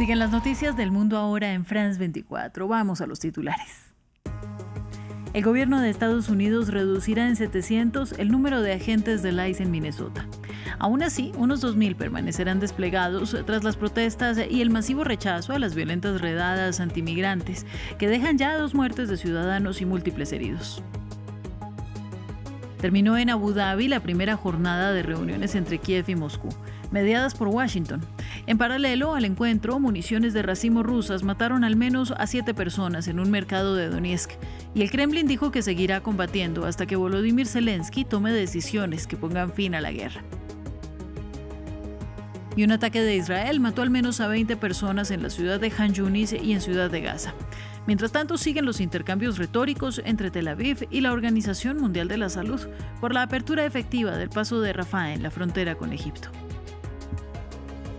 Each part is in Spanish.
Siguen las noticias del mundo ahora en France 24. Vamos a los titulares. El gobierno de Estados Unidos reducirá en 700 el número de agentes del ICE en Minnesota. Aún así, unos 2.000 permanecerán desplegados tras las protestas y el masivo rechazo a las violentas redadas antimigrantes, que dejan ya 2 muertes de ciudadanos y múltiples heridos. Terminó en Abu Dhabi la primera jornada de reuniones entre Kiev y Moscú, mediadas por Washington. En paralelo al encuentro, municiones de racimo rusas mataron al menos a 7 personas en un mercado de Donetsk, y el Kremlin dijo que seguirá combatiendo hasta que Volodymyr Zelensky tome decisiones que pongan fin a la guerra. Y un ataque de Israel mató al menos a 20 personas en la ciudad de Han Yunis y en Ciudad de Gaza. Mientras tanto, siguen los intercambios retóricos entre Tel Aviv y la Organización Mundial de la Salud por la apertura efectiva del paso de Rafah en la frontera con Egipto.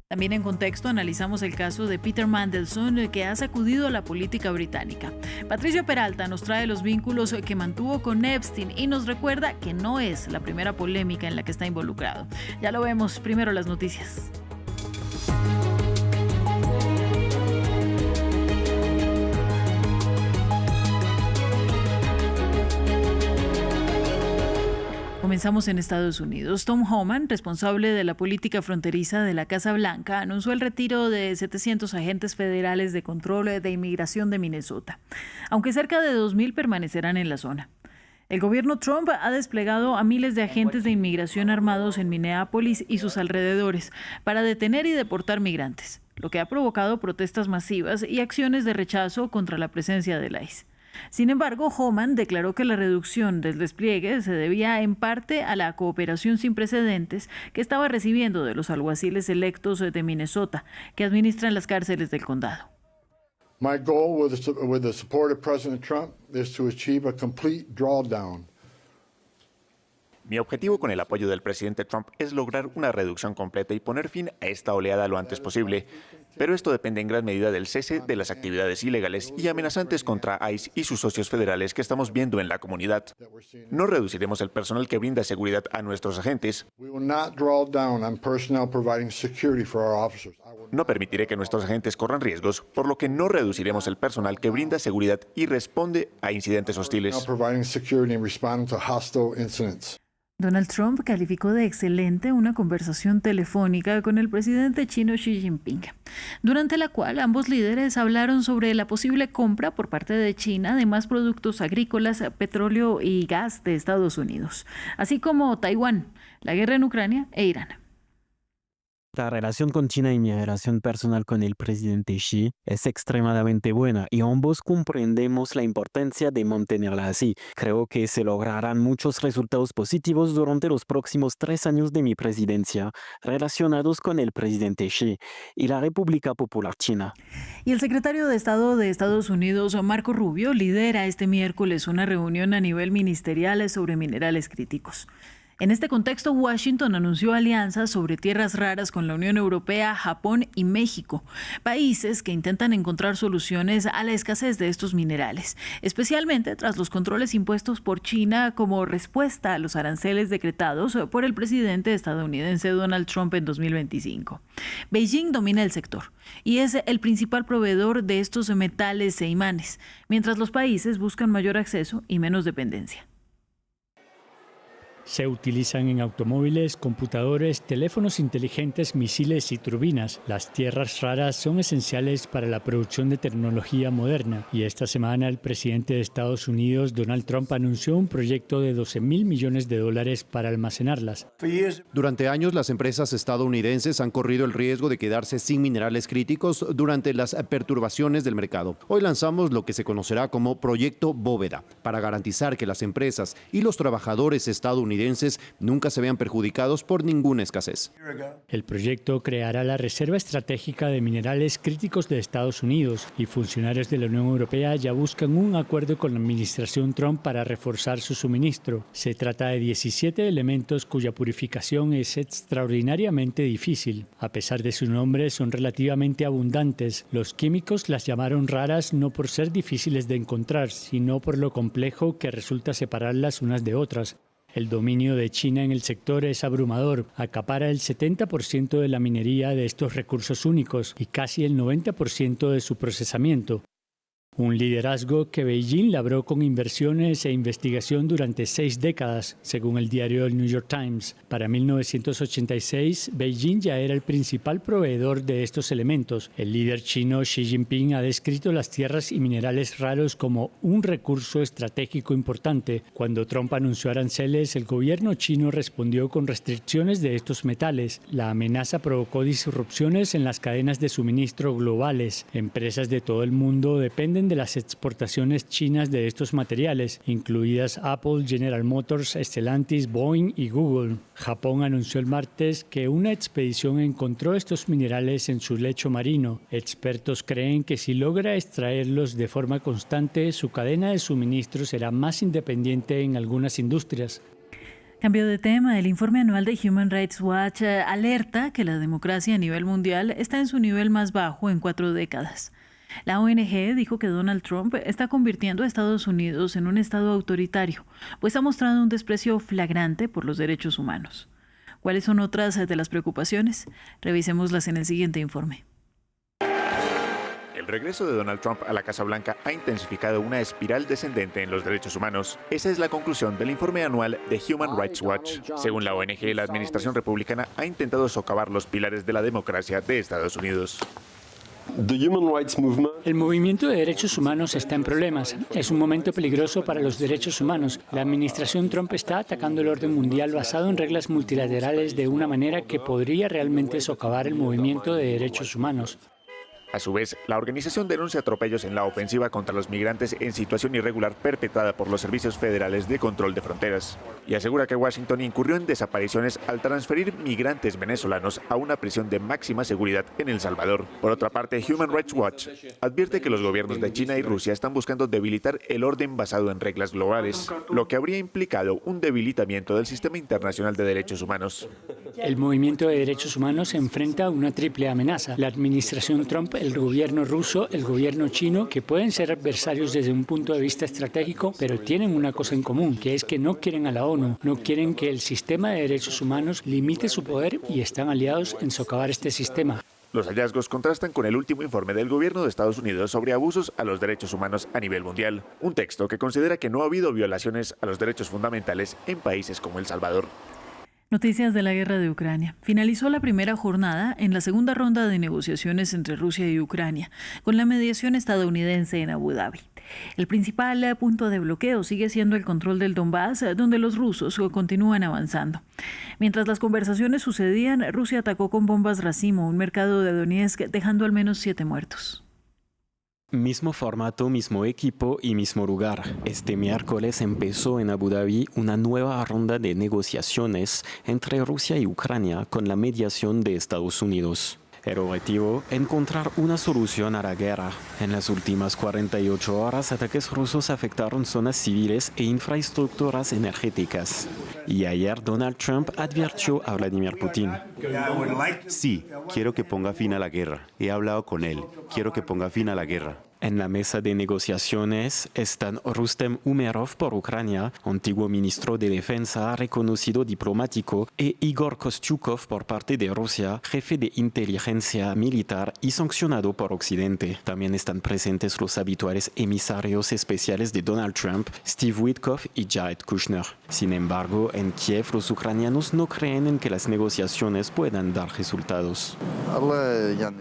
También en contexto analizamos el caso de Peter Mandelson, que ha sacudido la política británica. Patricio Peralta nos trae los vínculos que mantuvo con Epstein y nos recuerda que no es la primera polémica en la que está involucrado. Ya lo vemos, primero las noticias. Comenzamos en Estados Unidos. Tom Homan, responsable de la política fronteriza de la Casa Blanca, anunció el retiro de 700 agentes federales de control de inmigración de Minnesota, aunque cerca de 2.000 permanecerán en la zona. El gobierno Trump ha desplegado a miles de agentes de inmigración armados en Minneapolis y sus alrededores para detener y deportar migrantes, lo que ha provocado protestas masivas y acciones de rechazo contra la presencia del ICE. Sin embargo, Homan declaró que la reducción del despliegue se debía en parte a la cooperación sin precedentes que estaba recibiendo de los alguaciles electos de Minnesota, que administran las cárceles del condado. My goal with the support of President Trump is to achieve a complete drawdown. Mi objetivo con el apoyo del presidente Trump es lograr una reducción completa y poner fin a esta oleada lo antes posible. Pero esto depende en gran medida del cese de las actividades ilegales y amenazantes contra ICE y sus socios federales que estamos viendo en la comunidad. No reduciremos el personal que brinda seguridad a nuestros agentes. No permitiré que nuestros agentes corran riesgos, por lo que no reduciremos el personal que brinda seguridad y responde a incidentes hostiles. Donald Trump calificó de excelente una conversación telefónica con el presidente chino Xi Jinping, durante la cual ambos líderes hablaron sobre la posible compra por parte de China de más productos agrícolas, petróleo y gas de Estados Unidos, así como Taiwán, la guerra en Ucrania e Irán. La relación con China y mi relación personal con el presidente Xi es extremadamente buena y ambos comprendemos la importancia de mantenerla así. Creo que se lograrán muchos resultados positivos durante los próximos 3 años de mi presidencia relacionados con el presidente Xi y la República Popular China. Y el secretario de Estado de Estados Unidos, Marco Rubio, lidera este miércoles una reunión a nivel ministerial sobre minerales críticos. En este contexto, Washington anunció alianzas sobre tierras raras con la Unión Europea, Japón y México, países que intentan encontrar soluciones a la escasez de estos minerales, especialmente tras los controles impuestos por China como respuesta a los aranceles decretados por el presidente estadounidense Donald Trump en 2025. Beijing domina el sector y es el principal proveedor de estos metales e imanes, mientras los países buscan mayor acceso y menos dependencia. Se utilizan en automóviles, computadores, teléfonos inteligentes, misiles y turbinas. Las tierras raras son esenciales para la producción de tecnología moderna y esta semana el presidente de Estados Unidos, Donald Trump, anunció un proyecto de $12.000 millones para almacenarlas. Durante años, las empresas estadounidenses han corrido el riesgo de quedarse sin minerales críticos durante las perturbaciones del mercado. Hoy lanzamos lo que se conocerá como Proyecto Bóveda, para garantizar que las empresas y los trabajadores estadounidenses nunca se vean perjudicados por ninguna escasez. El proyecto creará la Reserva Estratégica de Minerales Críticos de Estados Unidos y funcionarios de la Unión Europea ya buscan un acuerdo con la administración Trump para reforzar su suministro. Se trata de 17 elementos cuya purificación es extraordinariamente difícil. A pesar de su nombre, son relativamente abundantes. Los químicos las llamaron raras no por ser difíciles de encontrar, sino por lo complejo que resulta separarlas unas de otras. El dominio de China en el sector es abrumador, acapara el 70% de la minería de estos recursos únicos y casi el 90% de su procesamiento. Un liderazgo que Beijing labró con inversiones e investigación durante 6 décadas, según el diario El New York Times. Para 1986, Beijing ya era el principal proveedor de estos elementos. El líder chino Xi Jinping ha descrito las tierras y minerales raros como un recurso estratégico importante. Cuando Trump anunció aranceles, el gobierno chino respondió con restricciones de estos metales. La amenaza provocó disrupciones en las cadenas de suministro globales. Empresas de todo el mundo dependen de las exportaciones chinas de estos materiales, incluidas Apple, General Motors, Stellantis, Boeing y Google. Japón anunció el martes que una expedición encontró estos minerales en su lecho marino. Expertos creen que si logra extraerlos de forma constante, su cadena de suministro será más independiente en algunas industrias. Cambio de tema, el informe anual de Human Rights Watch alerta que la democracia a nivel mundial está en su nivel más bajo en 4 décadas. La ONG dijo que Donald Trump está convirtiendo a Estados Unidos en un estado autoritario, pues ha mostrado un desprecio flagrante por los derechos humanos. ¿Cuáles son otras de las preocupaciones? Revisémoslas en el siguiente informe. El regreso de Donald Trump a la Casa Blanca ha intensificado una espiral descendente en los derechos humanos. Esa es la conclusión del informe anual de Human Rights Watch. Según la ONG, la administración republicana ha intentado socavar los pilares de la democracia de Estados Unidos. El movimiento de derechos humanos está en problemas. Es un momento peligroso para los derechos humanos. La administración Trump está atacando el orden mundial basado en reglas multilaterales de una manera que podría realmente socavar el movimiento de derechos humanos. A su vez, la organización denuncia atropellos en la ofensiva contra los migrantes en situación irregular perpetrada por los servicios federales de control de fronteras y asegura que Washington incurrió en desapariciones al transferir migrantes venezolanos a una prisión de máxima seguridad en El Salvador. Por otra parte, Human Rights Watch advierte que los gobiernos de China y Rusia están buscando debilitar el orden basado en reglas globales, lo que habría implicado un debilitamiento del sistema internacional de derechos humanos. El movimiento de derechos humanos se enfrenta a una triple amenaza. La administración Trump, el gobierno ruso, el gobierno chino, que pueden ser adversarios desde un punto de vista estratégico, pero tienen una cosa en común, que es que no quieren a la ONU, no quieren que el sistema de derechos humanos limite su poder y están aliados en socavar este sistema. Los hallazgos contrastan con el último informe del gobierno de Estados Unidos sobre abusos a los derechos humanos a nivel mundial, un texto que considera que no ha habido violaciones a los derechos fundamentales en países como El Salvador. Noticias de la guerra de Ucrania. Finalizó la primera jornada en la segunda ronda de negociaciones entre Rusia y Ucrania, con la mediación estadounidense en Abu Dhabi. El principal punto de bloqueo sigue siendo el control del Donbass, donde los rusos continúan avanzando. Mientras las conversaciones sucedían, Rusia atacó con bombas racimo un mercado de Donetsk, dejando al menos 7 muertos. Mismo formato, mismo equipo y mismo lugar. Este miércoles empezó en Abu Dhabi una nueva ronda de negociaciones entre Rusia y Ucrania con la mediación de Estados Unidos. El objetivo, encontrar una solución a la guerra. En las últimas 48 horas, ataques rusos afectaron zonas civiles e infraestructuras energéticas. Y ayer Donald Trump advirtió a Vladimir Putin. Sí, quiero que ponga fin a la guerra. He hablado con él. Quiero que ponga fin a la guerra. En la mesa de negociaciones están Rustem Umerov por Ucrania, antiguo ministro de Defensa, reconocido diplomático, e Igor Kostyukov por parte de Rusia, jefe de inteligencia militar y sancionado por Occidente. También están presentes los habituales emisarios especiales de Donald Trump, Steve Witkoff y Jared Kushner. Sin embargo, en Kiev los ucranianos no creen en que las negociaciones puedan dar resultados.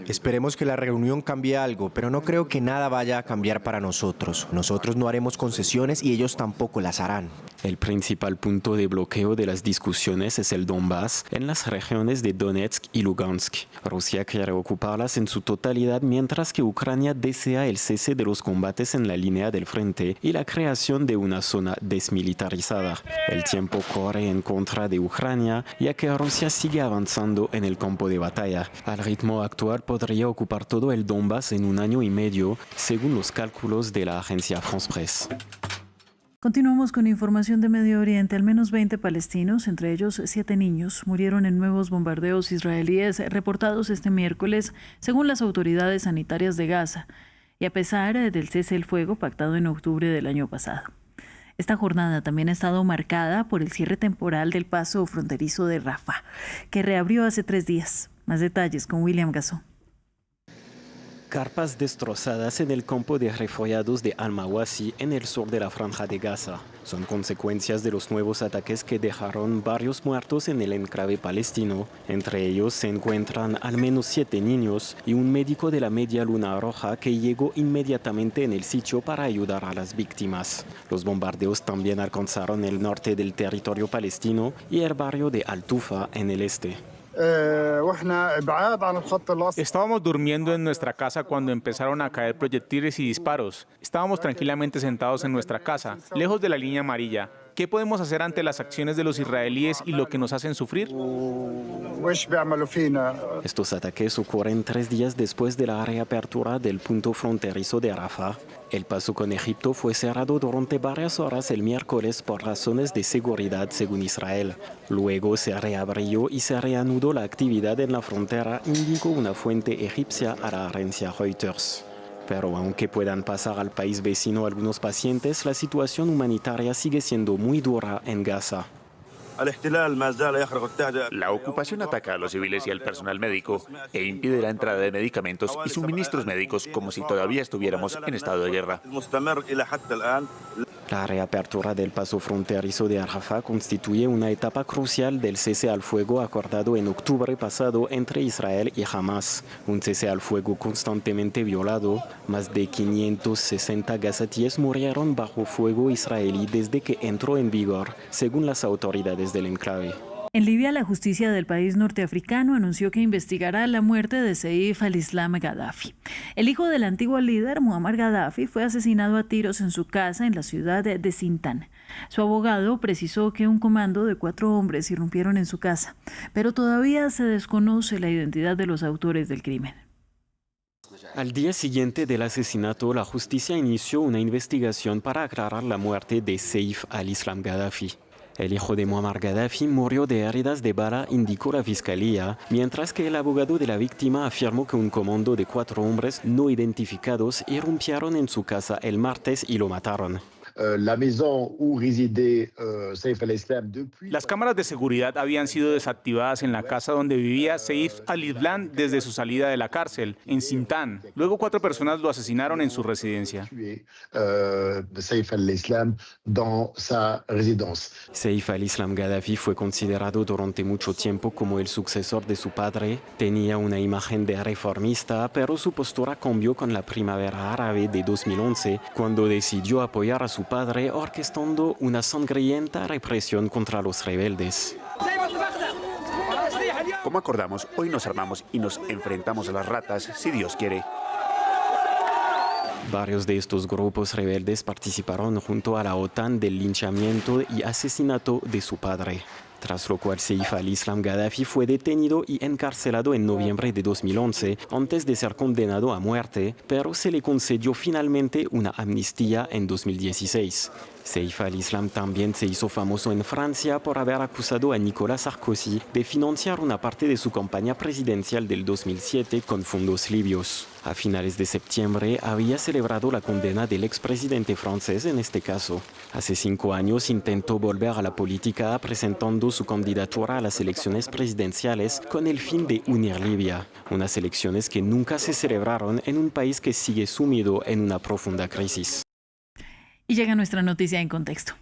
Esperemos que la reunión cambie algo, pero no creo que nada vaya a cambiar para nosotros. Nosotros no haremos concesiones y ellos tampoco las harán. El principal punto de bloqueo de las discusiones es el Donbass, en las regiones de Donetsk y Lugansk. Rusia quiere ocuparlas en su totalidad, mientras que Ucrania desea el cese de los combates en la línea del frente y la creación de una zona desmilitarizada. El tiempo corre en contra de Ucrania, ya que Rusia sigue avanzando en el campo de batalla. Al ritmo actual podría ocupar todo el Donbass en 1 año y medio, según los cálculos de la agencia France Presse. Continuamos con información de Medio Oriente. Al menos 20 palestinos, entre ellos 7 niños, murieron en nuevos bombardeos israelíes reportados este miércoles, según las autoridades sanitarias de Gaza, y a pesar del cese el fuego pactado en octubre del año pasado. Esta jornada también ha estado marcada por el cierre temporal del paso fronterizo de Rafah, que reabrió hace 3 días. Más detalles con William Gassó. Carpas destrozadas en el campo de refugiados de Al-Mawasi en el sur de la Franja de Gaza. Son consecuencias de los nuevos ataques que dejaron varios muertos en el enclave palestino. Entre ellos se encuentran al menos 7 niños y un médico de la Media Luna Roja que llegó inmediatamente en el sitio para ayudar a las víctimas. Los bombardeos también alcanzaron el norte del territorio palestino y el barrio de Al-Tufa en el este. Estábamos durmiendo en nuestra casa cuando empezaron a caer proyectiles y disparos. Estábamos tranquilamente sentados en nuestra casa, lejos de la línea amarilla. ¿Qué podemos hacer ante las acciones de los israelíes y lo que nos hacen sufrir? Estos ataques ocurren 3 días después de la reapertura del punto fronterizo de Rafah. El paso con Egipto fue cerrado durante varias horas el miércoles por razones de seguridad, según Israel. Luego se reabrió y se reanudó la actividad en la frontera, indicó una fuente egipcia a la agencia Reuters. Pero aunque puedan pasar al país vecino algunos pacientes, la situación humanitaria sigue siendo muy dura en Gaza. La ocupación ataca a los civiles y al personal médico e impide la entrada de medicamentos y suministros médicos como si todavía estuviéramos en estado de guerra. La reapertura del paso fronterizo de Rafah constituye una etapa crucial del cese al fuego acordado en octubre pasado entre Israel y Hamas. Un cese al fuego constantemente violado. Más de 560 gazatíes murieron bajo fuego israelí desde que entró en vigor, según las autoridades del enclave. En Libia, la justicia del país norteafricano anunció que investigará la muerte de Saif al-Islam Gaddafi. El hijo del antiguo líder, Muammar Gaddafi, fue asesinado a tiros en su casa en la ciudad de Sintán. Su abogado precisó que un comando de 4 hombres irrumpieron en su casa, pero todavía se desconoce la identidad de los autores del crimen. Al día siguiente del asesinato, la justicia inició una investigación para aclarar la muerte de Saif al-Islam Gaddafi. El hijo de Muammar Gaddafi murió de heridas de bala, indicó la fiscalía, mientras que el abogado de la víctima afirmó que un comando de 4 hombres no identificados irrumpieron en su casa el martes y lo mataron. Las cámaras de seguridad habían sido desactivadas en la casa donde vivía Saif al-Islam desde su salida de la cárcel, en Sintán. Luego 4 personas lo asesinaron en su residencia. Saif al-Islam Gaddafi fue considerado durante mucho tiempo como el sucesor de su padre. Tenía una imagen de reformista, pero su postura cambió con la primavera árabe de 2011, cuando decidió apoyar a su padre orquestando una sangrienta represión contra los rebeldes. Como acordamos, hoy nos armamos y nos enfrentamos a las ratas, si Dios quiere. Varios de estos grupos rebeldes participaron junto a la OTAN del linchamiento y asesinato de su padre. Tras lo cual Saif al-Islam Gaddafi fue detenido y encarcelado en noviembre de 2011 antes de ser condenado a muerte, pero se le concedió finalmente una amnistía en 2016. Saif al-Islam también se hizo famoso en Francia por haber acusado a Nicolas Sarkozy de financiar una parte de su campaña presidencial del 2007 con fondos libios. A finales de septiembre había celebrado la condena del expresidente francés en este caso. Hace 5 años intentó volver a la política presentando su candidatura a las elecciones presidenciales con el fin de unir Libia, unas elecciones que nunca se celebraron en un país que sigue sumido en una profunda crisis. Y llega nuestra noticia en contexto.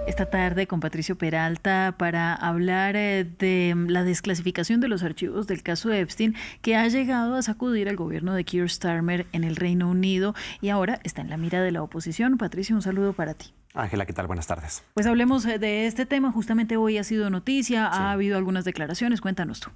Esta tarde con Patricio Peralta para hablar de la desclasificación de los archivos del caso Epstein, que ha llegado a sacudir al gobierno de Keir Starmer en el Reino Unido y ahora está en la mira de la oposición. Patricio, un saludo para ti. Ángela, ¿qué tal? Buenas tardes. Pues hablemos de este tema. Justamente hoy ha sido noticia, ha habido algunas declaraciones. Cuéntanos tú.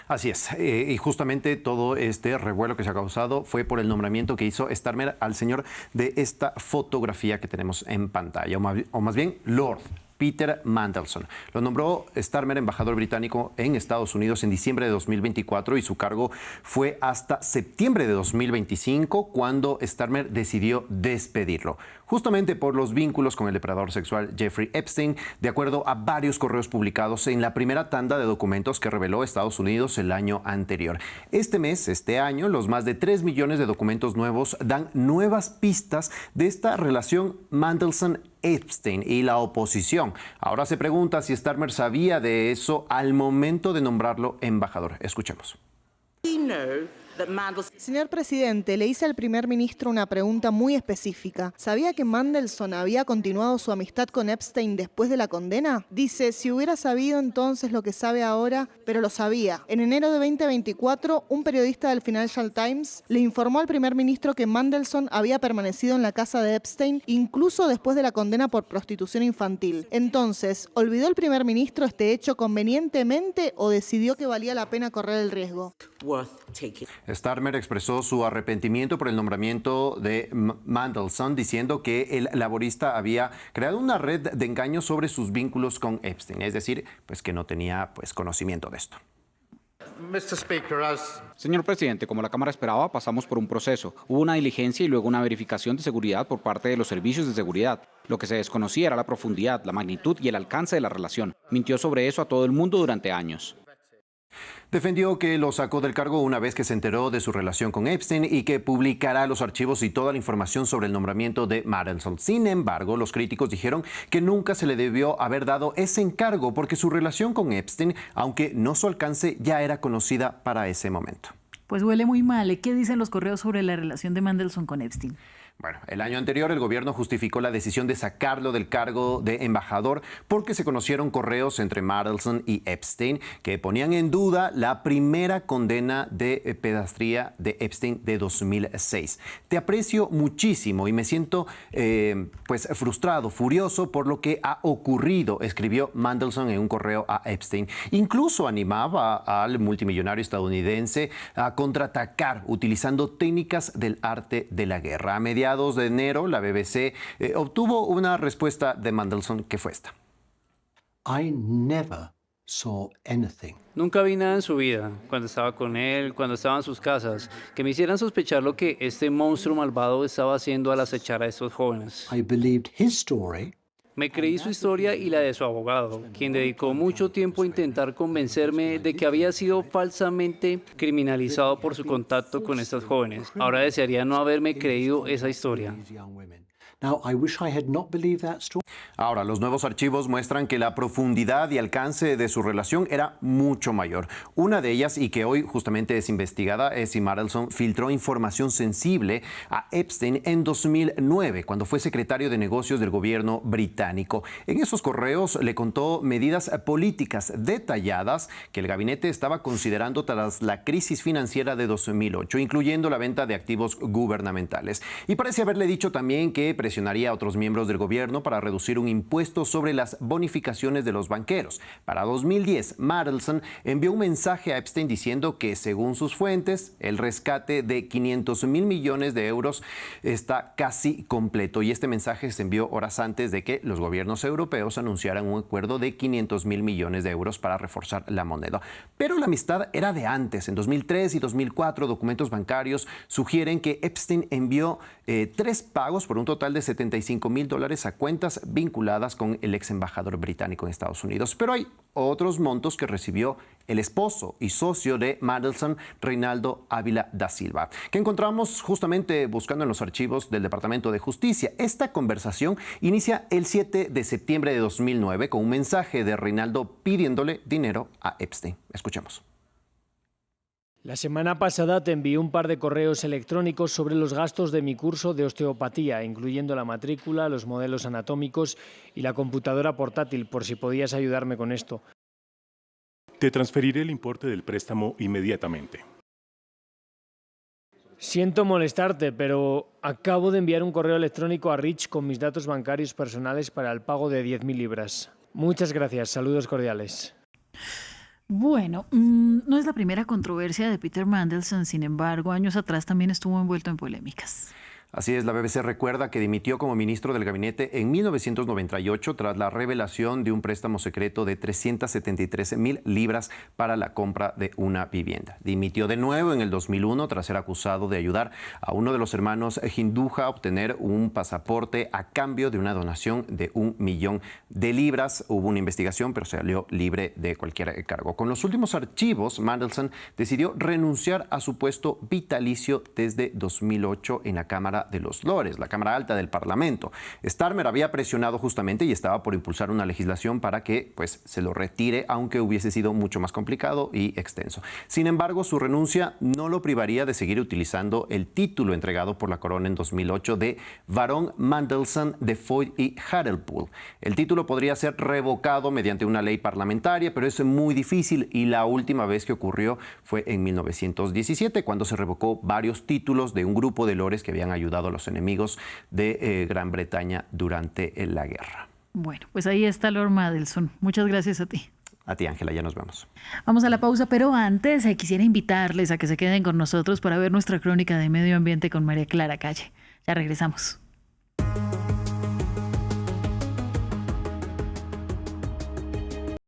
Así es. Y justamente todo este revuelo que se ha causado fue por el nombramiento que hizo Starmer al señor de esta fotografía que tenemos en pantalla, o más bien Lord Peter Mandelson. Lo nombró Starmer embajador británico en Estados Unidos en diciembre de 2024 y su cargo fue hasta septiembre de 2025 cuando Starmer decidió despedirlo, justamente por los vínculos con el depredador sexual Jeffrey Epstein, de acuerdo a varios correos publicados en la primera tanda de documentos que reveló Estados Unidos el año anterior. Este año, los más de 3 millones de documentos nuevos dan nuevas pistas de esta relación Mandelson-Epstein y la oposición. Ahora se pregunta si Starmer sabía de eso al momento de nombrarlo embajador. Escuchemos. Señor presidente, le hice al primer ministro una pregunta muy específica. ¿Sabía que Mandelson había continuado su amistad con Epstein después de la condena? Dice, si hubiera sabido entonces lo que sabe ahora, pero lo sabía. En enero de 2024, un periodista del Financial Times le informó al primer ministro que Mandelson había permanecido en la casa de Epstein incluso después de la condena por prostitución infantil. Entonces, ¿olvidó el primer ministro este hecho convenientemente o decidió que valía la pena correr el riesgo? Starmer expresó su arrepentimiento por el nombramiento de Mandelson, diciendo que el laborista había creado una red de engaños sobre sus vínculos con Epstein, es decir, pues que no tenía conocimiento de esto. Señor presidente, como la Cámara esperaba, pasamos por un proceso. Hubo una diligencia y luego una verificación de seguridad por parte de los servicios de seguridad. Lo que se desconocía era la profundidad, la magnitud y el alcance de la relación. Mintió sobre eso a todo el mundo durante años. Defendió que lo sacó del cargo una vez que se enteró de su relación con Epstein y que publicará los archivos y toda la información sobre el nombramiento de Mandelson. Sin embargo, los críticos dijeron que nunca se le debió haber dado ese encargo porque su relación con Epstein, aunque no su alcance, ya era conocida para ese momento. Pues huele muy mal. ¿Qué dicen los correos sobre la relación de Mandelson con Epstein? Bueno, el año anterior el gobierno justificó la decisión de sacarlo del cargo de embajador porque se conocieron correos entre Mandelson y Epstein que ponían en duda la primera condena de pedastría de Epstein de 2006. Te aprecio muchísimo y me siento frustrado, furioso por lo que ha ocurrido, escribió Mandelson en un correo a Epstein. Incluso animaba al multimillonario estadounidense a contraatacar utilizando técnicas del arte de la guerra. A mediados de enero, la BBC obtuvo una respuesta de Mandelson que fue esta. I never saw anything. Nunca vi nada en su vida, cuando estaba con él, cuando estaba en sus casas, que me hicieran sospechar lo que este monstruo malvado estaba haciendo al acechar a estos jóvenes. I believed his story. Me creí su historia y la de su abogado, quien dedicó mucho tiempo a intentar convencerme de que había sido falsamente criminalizado por su contacto con estas jóvenes. Ahora desearía no haberme creído esa historia. Now, I wish I had not believed that story. Ahora, los nuevos archivos muestran que la profundidad y alcance de su relación era mucho mayor. Una de ellas, y que hoy justamente es investigada, es si Mandelson filtró información sensible a Epstein en 2009, cuando fue secretario de negocios del gobierno británico. En esos correos le contó medidas políticas detalladas que el gabinete estaba considerando tras la crisis financiera de 2008, incluyendo la venta de activos gubernamentales. Y parece haberle dicho también que presionaría a otros miembros del gobierno para reducir un impuesto sobre las bonificaciones de los banqueros. Para 2010, Mandelson envió un mensaje a Epstein diciendo que, según sus fuentes, el rescate de 500.000 millones de euros está casi completo. Y este mensaje se envió horas antes de que los gobiernos europeos anunciaran un acuerdo de 500.000 millones de euros para reforzar la moneda. Pero la amistad era de antes. En 2003 y 2004, documentos bancarios sugieren que Epstein envió 3 pagos por un total de $75,000 a cuentas vinculadas con el ex embajador británico en Estados Unidos. Pero hay otros montos que recibió el esposo y socio de Mandelson, Reinaldo Ávila da Silva, que encontramos justamente buscando en los archivos del Departamento de Justicia. Esta conversación inicia el 7 de septiembre de 2009 con un mensaje de Reinaldo pidiéndole dinero a Epstein. Escuchemos. La semana pasada te envié un par de correos electrónicos sobre los gastos de mi curso de osteopatía, incluyendo la matrícula, los modelos anatómicos y la computadora portátil, por si podías ayudarme con esto. Te transferiré el importe del préstamo inmediatamente. Siento molestarte, pero acabo de enviar un correo electrónico a Rich con mis datos bancarios personales para el pago de 10.000 libras. Muchas gracias, saludos cordiales. Bueno, no es la primera controversia de Peter Mandelson, sin embargo, años atrás también estuvo envuelto en polémicas. Así es, la BBC recuerda que dimitió como ministro del gabinete en 1998 tras la revelación de un préstamo secreto de 373,000 libras para la compra de una vivienda. Dimitió de nuevo en el 2001 tras ser acusado de ayudar a uno de los hermanos Hinduja a obtener un pasaporte a cambio de una donación de 1 millón de libras. Hubo una investigación, pero salió libre de cualquier cargo. Con los últimos archivos, Mandelson decidió renunciar a su puesto vitalicio desde 2008 en la Cámara de los Lores, la Cámara Alta del Parlamento. Starmer había presionado justamente y estaba por impulsar una legislación para que se lo retire, aunque hubiese sido mucho más complicado y extenso. Sin embargo, su renuncia no lo privaría de seguir utilizando el título entregado por la corona en 2008 de Barón Mandelson de Foy y Hartlepool. El título podría ser revocado mediante una ley parlamentaria, pero eso es muy difícil y la última vez que ocurrió fue en 1917, cuando se revocó varios títulos de un grupo de lores que habían ayudado a los enemigos de Gran Bretaña durante la guerra. Bueno, pues ahí está Lord Mandelson. Muchas gracias a ti. A ti, Ángela, ya nos vemos. Vamos a la pausa, pero antes quisiera invitarles a que se queden con nosotros para ver nuestra crónica de medio ambiente con María Clara Calle. Ya regresamos.